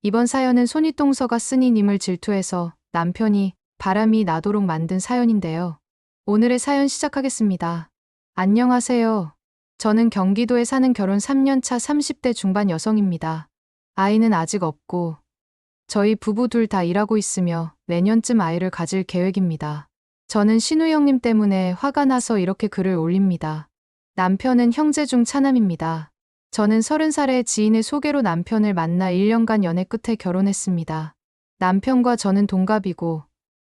이번 사연은 손윗동서가 쓴 님을 질투해서 남편이 바람이 나도록 만든 사연인데요. 오늘의 사연 시작하겠습니다. 안녕하세요. 저는 경기도에 사는 결혼 3년 차 30대 중반 여성입니다. 아이는 아직 없고 저희 부부 둘 다 일하고 있으며 내년쯤 아이를 가질 계획입니다. 저는 신우 형님 때문에 화가 나서 이렇게 글을 올립니다. 남편은 형제 중 차남입니다. 저는 30살에 지인의 소개로 남편을 만나 1년간 연애 끝에 결혼했습니다. 남편과 저는 동갑이고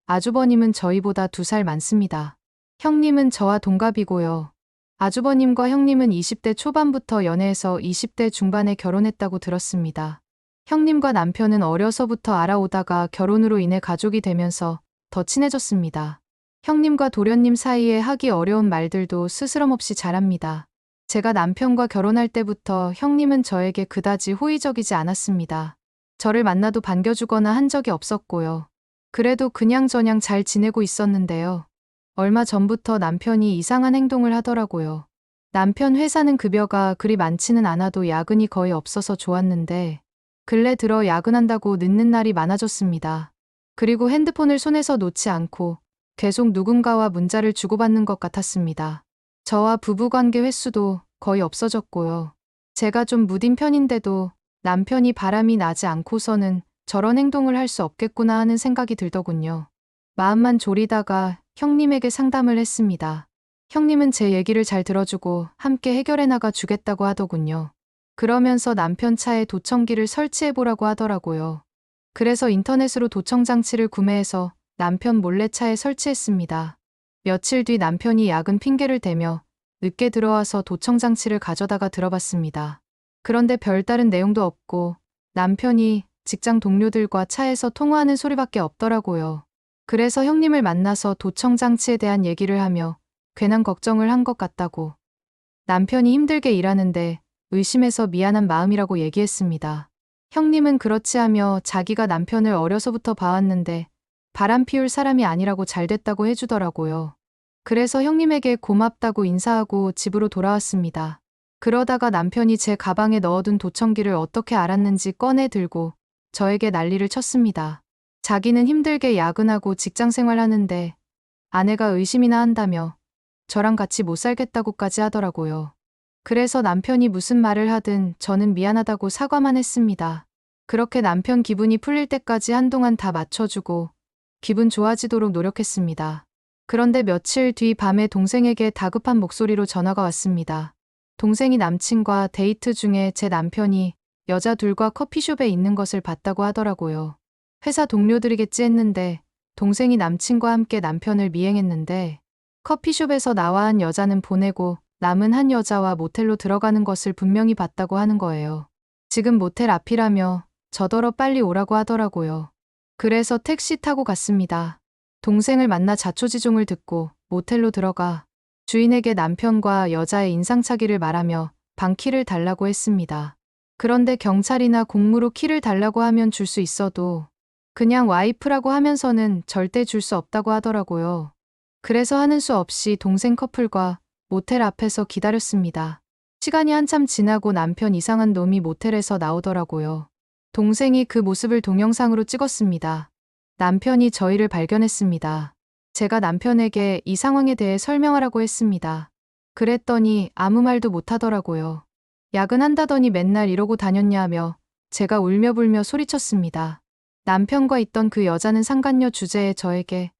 아주버님은 저희보다 2살 많습니다. 형님은 저와 동갑이고요. 아주버님과 형님은 20대 초반부터 연애해서 20대 중반에 결혼했다고 들었습니다. 형님과 남편은 어려서부터 알아오다가 결혼으로 인해 가족이 되면서 더 친해졌습니다. 형님과 도련님 사이에 하기 어려운 말들도 스스럼없이 잘합니다. 제가 남편과 결혼할 때부터 형님은 저에게 그다지 호의적이지 않았습니다. 저를 만나도 반겨주거나 한 적이 없었고요. 그래도 그냥저냥 잘 지내고 있었는데요. 얼마 전부터 남편이 이상한 행동을 하더라고요. 남편 회사는 급여가 그리 많지는 않아도 야근이 거의 없어서 좋았는데 근래 들어 야근한다고 늦는 날이 많아졌습니다. 그리고 핸드폰을 손에서 놓지 않고 계속 누군가와 문자를 주고받는 것 같았습니다. 저와 부부관계 횟수도 거의 없어졌고요. 제가 좀 무딘 편인데도 남편이 바람이 나지 않고서는 저런 행동을 할 수 없겠구나 하는 생각이 들더군요. 마음만 졸이다가 형님에게 상담을 했습니다. 형님은 제 얘기를 잘 들어주고 함께 해결해 나가 주겠다고 하더군요. 그러면서 남편 차에 도청기를 설치해보라고 하더라고요. 그래서 인터넷으로 도청장치를 구매해서 남편 몰래 차에 설치했습니다. 며칠 뒤 남편이 야근 핑계를 대며 늦게 들어와서 도청장치를 가져다가 들어봤습니다. 그런데 별다른 내용도 없고 남편이 직장 동료들과 차에서 통화하는 소리밖에 없더라고요. 그래서 형님을 만나서 도청장치에 대한 얘기를 하며 괜한 걱정을 한 것 같다고. 남편이 힘들게 일하는데 의심해서 미안한 마음이라고 얘기했습니다. 형님은 그렇지 하며 자기가 남편을 어려서부터 봐왔는데 바람 피울 사람이 아니라고 잘 됐다고 해주더라고요. 그래서 형님에게 고맙다고 인사하고 집으로 돌아왔습니다. 그러다가 남편이 제 가방에 넣어둔 도청기를 어떻게 알았는지 꺼내 들고 저에게 난리를 쳤습니다. 자기는 힘들게 야근하고 직장 생활하는데 아내가 의심이나 한다며 저랑 같이 못 살겠다고까지 하더라고요. 그래서 남편이 무슨 말을 하든 저는 미안하다고 사과만 했습니다. 그렇게 남편 기분이 풀릴 때까지 한동안 다 맞춰주고 기분 좋아지도록 노력했습니다. 그런데 며칠 뒤 밤에 동생에게 다급한 목소리로 전화가 왔습니다. 동생이 남친과 데이트 중에 제 남편이 여자 둘과 커피숍에 있는 것을 봤다고 하더라고요. 회사 동료들이겠지 했는데 동생이 남친과 함께 남편을 미행했는데 커피숍에서 나와 한 여자는 보내고 남은 한 여자와 모텔로 들어가는 것을 분명히 봤다고 하는 거예요. 지금 모텔 앞이라며 저더러 빨리 오라고 하더라고요. 그래서 택시 타고 갔습니다. 동생을 만나 자초지종을 듣고 모텔로 들어가 주인에게 남편과 여자의 인상착의를 말하며 방 키를 달라고 했습니다. 그런데 경찰이나 공무로 키를 달라고 하면 줄 수 있어도 그냥 와이프라고 하면서는 절대 줄 수 없다고 하더라고요. 그래서 하는 수 없이 동생 커플과 모텔 앞에서 기다렸습니다. 시간이 한참 지나고 남편 이상한 놈이 모텔에서 나오더라고요. 동생이 그 모습을 동영상으로 찍었습니다. 남편이 저희를 발견했습니다. 제가 남편에게 이 상황에 대해 설명하라고 했습니다. 그랬더니 아무 말도 못하더라고요. 야근한다더니 맨날 이러고 다녔냐며 제가 울며불며 소리쳤습니다. 남편과 있던 그 여자는 상간녀 주제에 저에게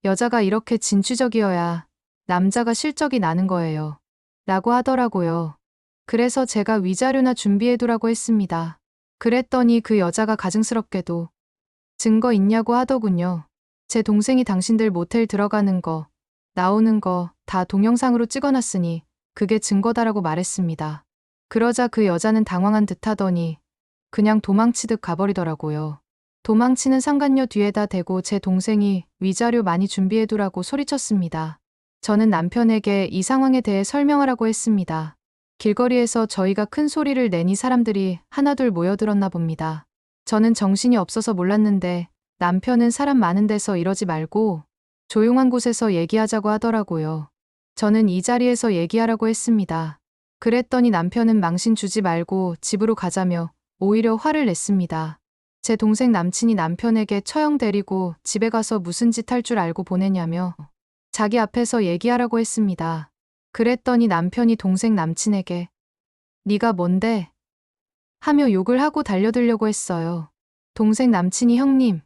여자가 이렇게 진취적이어야 남자가 실적이 나는 거예요. 라고 하더라고요. 그래서 제가 위자료나 준비해두라고 했습니다. 그랬더니 그 여자가 가증스럽게도 증거 있냐고 하더군요. 제 동생이 당신들 모텔 들어가는 거, 나오는 거 다 동영상으로 찍어놨으니 그게 증거다라고 말했습니다. 그러자 그 여자는 당황한 듯 하더니 그냥 도망치듯 가버리더라고요. 도망치는 상간녀 뒤에다 대고 제 동생이 위자료 많이 준비해두라고 소리쳤습니다. 저는 남편에게 이 상황에 대해 설명하라고 했습니다. 길거리에서 저희가 큰 소리를 내니 사람들이 하나둘 모여들었나 봅니다. 저는 정신이 없어서 몰랐는데 남편은 사람 많은 데서 이러지 말고 조용한 곳에서 얘기하자고 하더라고요. 저는 이 자리에서 얘기하라고 했습니다. 그랬더니 남편은 망신 주지 말고 집으로 가자며 오히려 화를 냈습니다. 제 동생 남친이 남편에게 처형 데리고 집에 가서 무슨 짓 할 줄 알고 보내냐며 자기 앞에서 얘기하라고 했습니다. 그랬더니 남편이 동생 남친에게 네가 뭔데? 하며 욕을 하고 달려들려고 했어요. 동생 남친이 형님,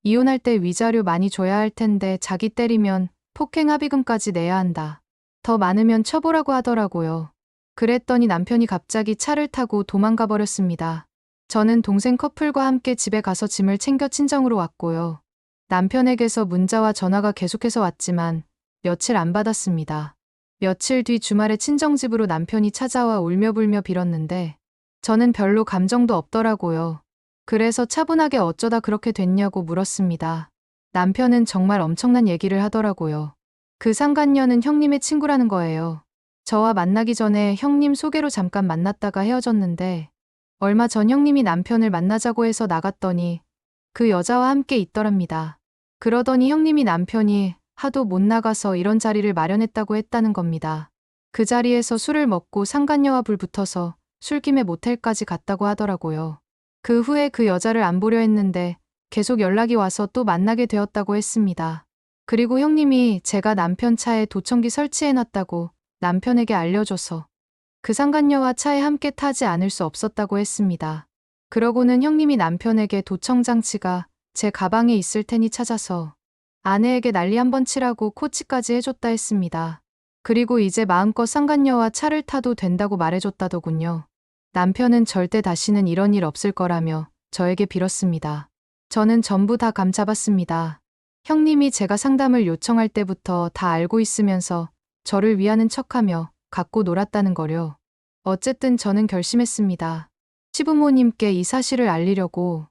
이혼할 때 위자료 많이 줘야 할 텐데 자기 때리면 폭행 합의금까지 내야 한다. 더 많으면 쳐보라고 하더라고요. 그랬더니 남편이 갑자기 차를 타고 도망가 버렸습니다. 저는 동생 커플과 함께 집에 가서 짐을 챙겨 친정으로 왔고요. 남편에게서 문자와 전화가 계속해서 왔지만 며칠 안 받았습니다. 며칠 뒤 주말에 친정집으로 남편이 찾아와 울며불며 빌었는데 저는 별로 감정도 없더라고요. 그래서 차분하게 어쩌다 그렇게 됐냐고 물었습니다. 남편은 정말 엄청난 얘기를 하더라고요. 그 상간녀는 형님의 친구라는 거예요. 저와 만나기 전에 형님 소개로 잠깐 만났다가 헤어졌는데 얼마 전 형님이 남편을 만나자고 해서 나갔더니 그 여자와 함께 있더랍니다. 그러더니 형님이 남편이 하도 못 나가서 이런 자리를 마련했다고 했다는 겁니다. 그 자리에서 술을 먹고 상간녀와 불 붙어서 술김에 모텔까지 갔다고 하더라고요. 그 후에 그 여자를 안 보려 했는데 계속 연락이 와서 또 만나게 되었다고 했습니다. 그리고 형님이 제가 남편 차에 도청기 설치해놨다고 남편에게 알려줘서 그 상간녀와 차에 함께 타지 않을 수 없었다고 했습니다. 그러고는 형님이 남편에게 도청장치가 제 가방에 있을 테니 찾아서 아내에게 난리 한번 치라고 코치까지 해줬다 했습니다. 그리고 이제 마음껏 상간녀와 차를 타도 된다고 말해줬다더군요. 남편은 절대 다시는 이런 일 없을 거라며 저에게 빌었습니다. 저는 전부 다 감잡았습니다. 형님이 제가 상담을 요청할 때부터 다 알고 있으면서 저를 위하는 척하며 갖고 놀았다는 거요. 어쨌든 저는 결심했습니다. 시부모님께 이 사실을 알리려고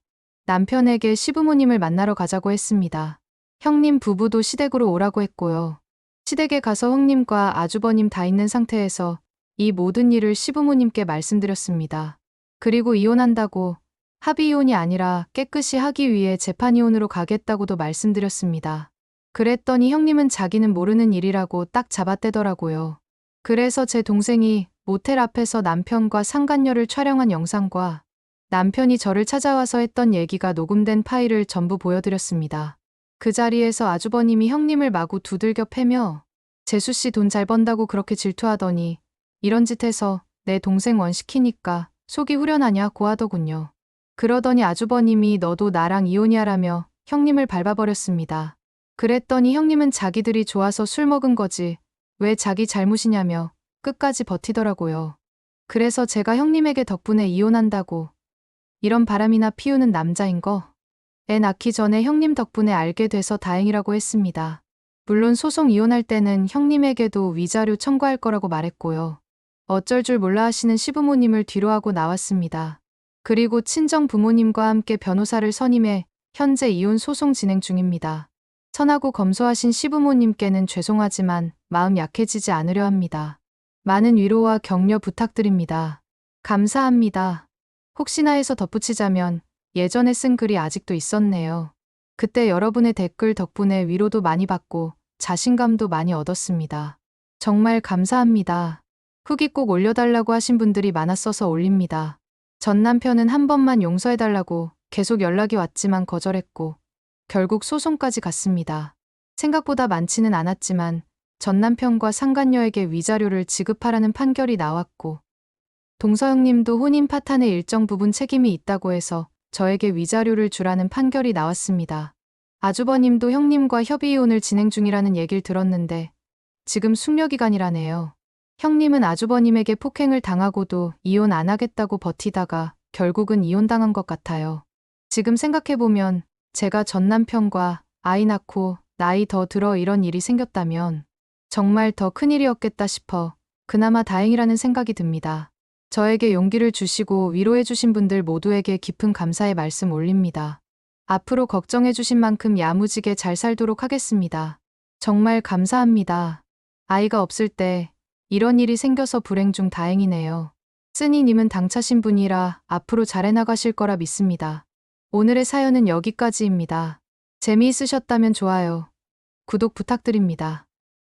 남편에게 시부모님을 만나러 가자고 했습니다. 형님 부부도 시댁으로 오라고 했고요. 시댁에 가서 형님과 아주버님 다 있는 상태에서 이 모든 일을 시부모님께 말씀드렸습니다. 그리고 이혼한다고 합의 이혼이 아니라 깨끗이 하기 위해 재판 이혼으로 가겠다고도 말씀드렸습니다. 그랬더니 형님은 자기는 모르는 일이라고 딱 잡아떼더라고요. 그래서 제 동생이 모텔 앞에서 남편과 상간녀를 촬영한 영상과 남편이 저를 찾아와서 했던 얘기가 녹음된 파일을 전부 보여드렸습니다. 그 자리에서 아주버님이 형님을 마구 두들겨 패며 재수씨 돈 잘 번다고 그렇게 질투하더니 이런 짓 해서 내 동생 원시키니까 속이 후련하냐고 하더군요. 그러더니 아주버님이 너도 나랑 이혼이야라며 형님을 밟아버렸습니다. 그랬더니 형님은 자기들이 좋아서 술 먹은 거지 왜 자기 잘못이냐며 끝까지 버티더라고요. 그래서 제가 형님에게 덕분에 이혼한다고 이런 바람이나 피우는 남자인 거 애 낳기 전에 형님 덕분에 알게 돼서 다행이라고 했습니다. 물론 소송 이혼할 때는 형님에게도 위자료 청구할 거라고 말했고요. 어쩔 줄 몰라 하시는 시부모님을 뒤로하고 나왔습니다. 그리고 친정 부모님과 함께 변호사를 선임해 현재 이혼 소송 진행 중입니다. 선하고 검소하신 시부모님께는 죄송하지만 마음 약해지지 않으려 합니다. 많은 위로와 격려 부탁드립니다. 감사합니다. 혹시나 해서 덧붙이자면 예전에 쓴 글이 아직도 있었네요. 그때 여러분의 댓글 덕분에 위로도 많이 받고 자신감도 많이 얻었습니다. 정말 감사합니다. 후기 꼭 올려달라고 하신 분들이 많았어서 올립니다. 전 남편은 한 번만 용서해달라고 계속 연락이 왔지만 거절했고 결국 소송까지 갔습니다. 생각보다 많지는 않았지만 전 남편과 상간녀에게 위자료를 지급하라는 판결이 나왔고 동서형님도 혼인 파탄의 일정 부분 책임이 있다고 해서 저에게 위자료를 주라는 판결이 나왔습니다. 아주버님도 형님과 협의이혼을 진행 중이라는 얘길 들었는데 지금 숙려기간이라네요. 형님은 아주버님에게 폭행을 당하고도 이혼 안 하겠다고 버티다가 결국은 이혼당한 것 같아요. 지금 생각해보면 제가 전 남편과 아이 낳고 나이 더 들어 이런 일이 생겼다면 정말 더 큰일이었겠다 싶어 그나마 다행이라는 생각이 듭니다. 저에게 용기를 주시고 위로해주신 분들 모두에게 깊은 감사의 말씀 올립니다. 앞으로 걱정해주신 만큼 야무지게 잘 살도록 하겠습니다. 정말 감사합니다. 아이가 없을 때 이런 일이 생겨서 불행 중 다행이네요. 쓰니님은 당차신 분이라 앞으로 잘해나가실 거라 믿습니다. 오늘의 사연은 여기까지입니다. 재미있으셨다면 좋아요, 구독 부탁드립니다.